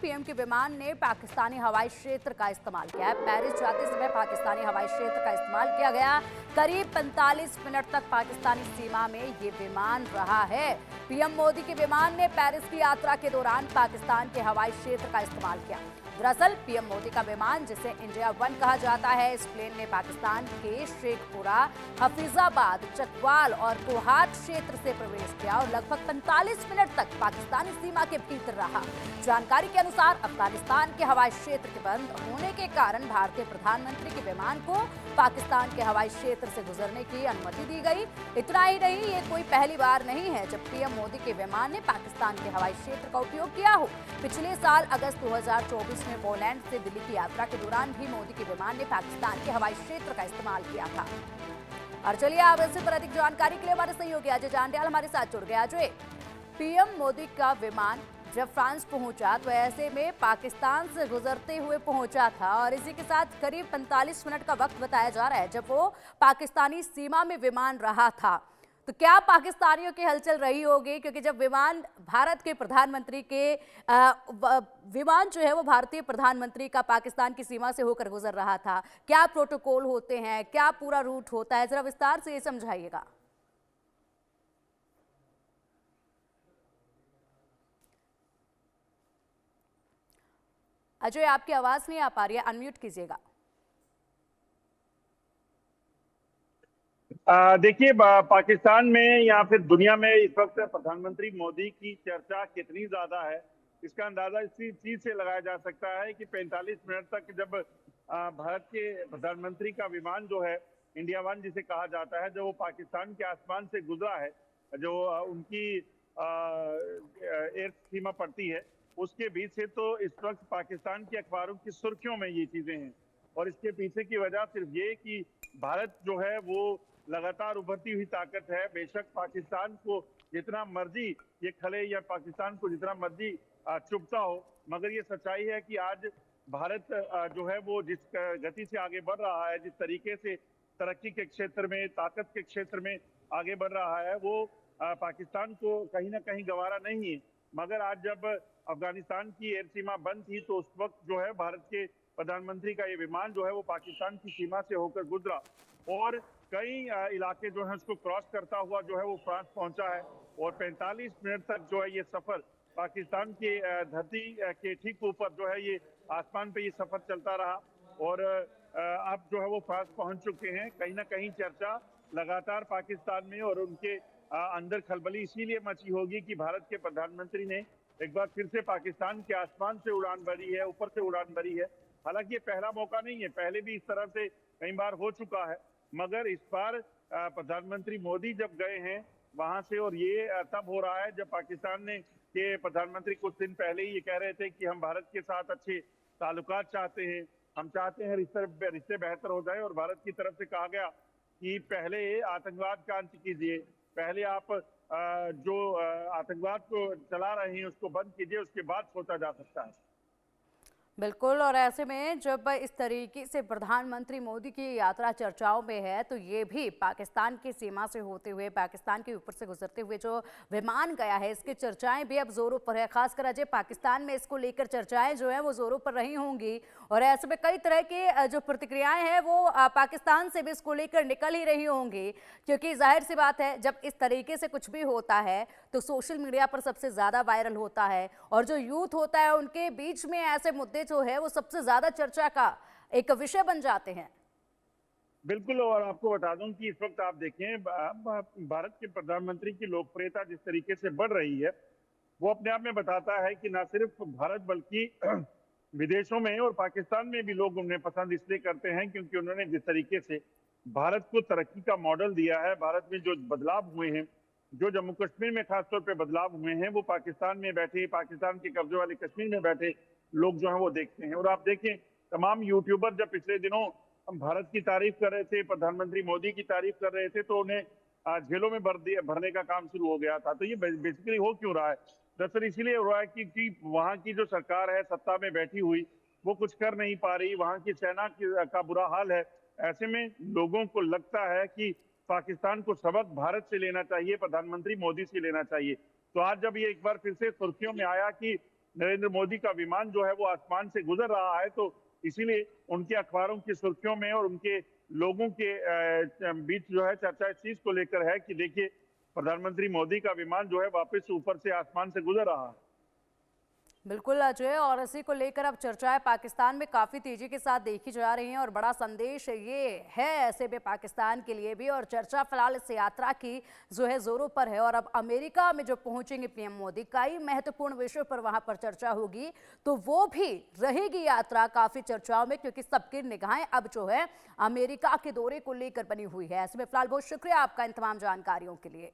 PM के विमान ने पाकिस्तानी हवाई क्षेत्र का इस्तेमाल किया है। पेरिस जाते समय पाकिस्तानी हवाई क्षेत्र का इस्तेमाल किया गया। करीब 45 मिनट तक पाकिस्तानी सीमा में ये विमान रहा है। पीएम मोदी के विमान ने पेरिस की यात्रा के दौरान पाकिस्तान के हवाई क्षेत्र का इस्तेमाल किया। दरअसल पीएम मोदी का विमान, जिसे इंडिया 1 कहा जाता है, इस प्लेन ने पाकिस्तान के शेखपुरा, हफीजाबाद, चकवाल और कोहाट क्षेत्र से प्रवेश किया और लगभग 45 मिनट तक पाकिस्तानी सीमा के भीतर रहा। जानकारी के अनुसार अफगानिस्तान के हवाई क्षेत्र के बंद होने के कारण भारतीय प्रधानमंत्री के विमान को पाकिस्तान के हवाई क्षेत्र से गुजरने की अनुमति दी गई। इतना ही नहीं, ये कोई पहली बार नहीं है जब पीएम मोदी के विमान ने पाकिस्तान के हवाई क्षेत्र का उपयोग किया हो। पिछले साल अगस्त 2024 में पोलैंड से दिल्ली की यात्रा के दौरान भी मोदी के विमान ने पाकिस्तान के हवाई क्षेत्र का इस्तेमाल किया था। और चलिए अब इस पर अधिक जानकारी के लिए हमारे सहयोगी अजय जांडियाल हमारे साथ जुड़ गया। अजय, पीएम मोदी का विमान जब फ्रांस पहुंचा तो ऐसे में पाकिस्तान से गुजरते हुए पहुंचा था और इसी के साथ करीब 45 मिनट का वक्त बताया जा रहा है जब वो पाकिस्तानी सीमा में विमान रहा था। तो क्या पाकिस्तानियों की हलचल रही होगी, क्योंकि जब विमान भारत के प्रधानमंत्री के विमान जो है वो भारतीय प्रधानमंत्री का पाकिस्तान की सीमा से होकर गुजर रहा था, क्या प्रोटोकॉल होते हैं, क्या पूरा रूट होता है, जरा विस्तार से ये समझाइएगा। अजय, आपकी आवाज नहीं आ पा रही है, अनम्यूट कीजिएगा। देखिए, पाकिस्तान में या फिर दुनिया में इस वक्त प्रधानमंत्री मोदी की चर्चा कितनी ज्यादा है, इसका अंदाजा इसी चीज से लगाया जा सकता है कि 45 मिनट तक जब भारत के प्रधानमंत्री का विमान जो है इंडिया 1 जिसे कहा जाता है, जो वो पाकिस्तान के आसमान से गुजरा है, जो उनकी एयर सीमा पड़ती है, उसके बीच से, तो इस वक्त पाकिस्तान के अखबारों की सुर्खियों में ये चीजें हैं। और इसके पीछे की वजह सिर्फ ये कि भारत जो है वो लगातार उभरती हुई ताकत है। बेशक पाकिस्तान को जितना मर्जी ये खले या पाकिस्तान को जितना मर्जी चुभता हो, मगर ये सच्चाई है कि आज भारत जो है वो जिस गति से आगे बढ़ रहा है, जिस तरीके से तरक्की के क्षेत्र में, ताकत के क्षेत्र में आगे बढ़ रहा है, वो पाकिस्तान को कहीं ना कहीं गंवारा नहीं है। मगर आज जब अफगानिस्तान की एयर सीमा बंद थी तो उस वक्त जो है भारत के प्रधानमंत्री का ये विमान जो है वो पाकिस्तान की सीमा से होकर गुजरा और कई इलाके जो है उसको क्रॉस करता हुआ जो है वो फ्रांस पहुंचा है। और 45 मिनट तक जो है ये सफर पाकिस्तान के धरती के ठीक ऊपर जो है ये आसमान पे ये सफर चलता रहा और अब जो है वो फ्रांस पहुंच चुके हैं। कहीं ना कहीं चर्चा लगातार पाकिस्तान में और उनके अंदर खलबली इसीलिए मची होगी कि भारत के प्रधानमंत्री ने एक बार फिर से पाकिस्तान के आसमान से उड़ान भरी है, ऊपर से उड़ान भरी है। हालांकि ये पहला मौका नहीं है, पहले भी इस तरह से कई बार हो चुका है, मगर इस बार प्रधानमंत्री मोदी जब गए हैं वहां से, और ये तब हो रहा है जब पाकिस्तान ने के प्रधानमंत्री कुछ दिन पहले ही ये कह रहे थे कि हम भारत के साथ अच्छे ताल्लुकात चाहते हैं, हम चाहते हैं रिश्ते बेहतर हो जाए। और भारत की तरफ से कहा गया कि पहले आतंकवाद का अंत कीजिए, पहले आप जो आतंकवाद को चला रहे हैं उसको बंद कीजिए, उसके बाद सोचा जा सकता है। बिल्कुल, और ऐसे में जब इस तरीके से प्रधानमंत्री मोदी की यात्रा चर्चाओं में है तो ये भी पाकिस्तान की सीमा से होते हुए, पाकिस्तान के ऊपर से गुजरते हुए जो विमान गया है, इसकी चर्चाएं भी अब जोरों पर है। खासकर अजय, पाकिस्तान में इसको लेकर चर्चाएं जो है वो जोरों पर रही होंगी और ऐसे में कई तरह की जो प्रतिक्रियाएं हैं वो पाकिस्तान से भी इसको लेकर निकल ही रही होंगी, क्योंकि जाहिर सी बात है जब इस तरीके से कुछ भी होता है तो सोशल मीडिया पर सबसे ज्यादा वायरल होता है और जो यूथ होता है उनके बीच में ऐसे मुद्दे जो है वो सबसे ज्यादा चर्चा का एक विषय बन जाते हैं। बिल्कुल, और आपको बता दूं कि इस वक्त आप देखें भारत के प्रधानमंत्री की लोकप्रियता जिस तरीके से बढ़ रही है, वो अपने आप में बताता है कि न सिर्फ भारत बल्कि विदेशों में और पाकिस्तान में भी लोग उन्हें पसंद इसलिए करते हैं क्योंकि उन्होंने जिस तरीके से भारत को तरक्की का मॉडल दिया है। भारत में जो बदलाव हुए हैं, जो जम्मू कश्मीर में खासतौर पे बदलाव हुए हैं, वो पाकिस्तान में बैठे, पाकिस्तान के कब्जे वाले कश्मीर में बैठे लोग जो हैं वो देखते हैं। और आप देखें, तमाम यूट्यूबर जब पिछले दिनों हम भारत की तारीफ कर रहे थे, प्रधानमंत्री मोदी की तारीफ कर रहे थे, तो उन्हें जेलों में भरने का काम शुरू हो गया था। तो ये बेसिकली हो क्यों रहा है? दरअसल इसीलिए हो रहा है कि वहाँ की जो सरकार है सत्ता में बैठी हुई, वो कुछ कर नहीं पा रही, वहाँ की सेना का बुरा हाल है। ऐसे में लोगों को लगता है कि पाकिस्तान को सबक भारत से लेना चाहिए, प्रधानमंत्री मोदी से लेना चाहिए। तो आज जब ये एक बार फिर से सुर्खियों में आया कि नरेंद्र मोदी का विमान जो है वो आसमान से गुजर रहा है, तो इसीलिए उनके अखबारों की सुर्खियों में और उनके लोगों के बीच जो है चर्चा इस चीज को लेकर है कि देखिए प्रधानमंत्री मोदी का विमान जो है वापस ऊपर से आसमान से गुजर रहा है। बिल्कुल अजय, और इसी को लेकर अब चर्चाएं पाकिस्तान में काफी तेजी के साथ देखी जा रही हैं और बड़ा संदेश ये है ऐसे में पाकिस्तान के लिए भी। और चर्चा फिलहाल इस यात्रा की जो है जोरों पर है और अब अमेरिका में जो पहुंचेंगे पीएम मोदी, कई महत्वपूर्ण विषयों पर वहां पर चर्चा होगी, तो वो भी रहेगी यात्रा काफी चर्चाओं में, क्योंकि सबकी निगाहें अब जो है अमेरिका के दौरे को लेकर बनी हुई है। ऐसे में फिलहाल बहुत शुक्रिया आपका इन तमाम जानकारियों के लिए।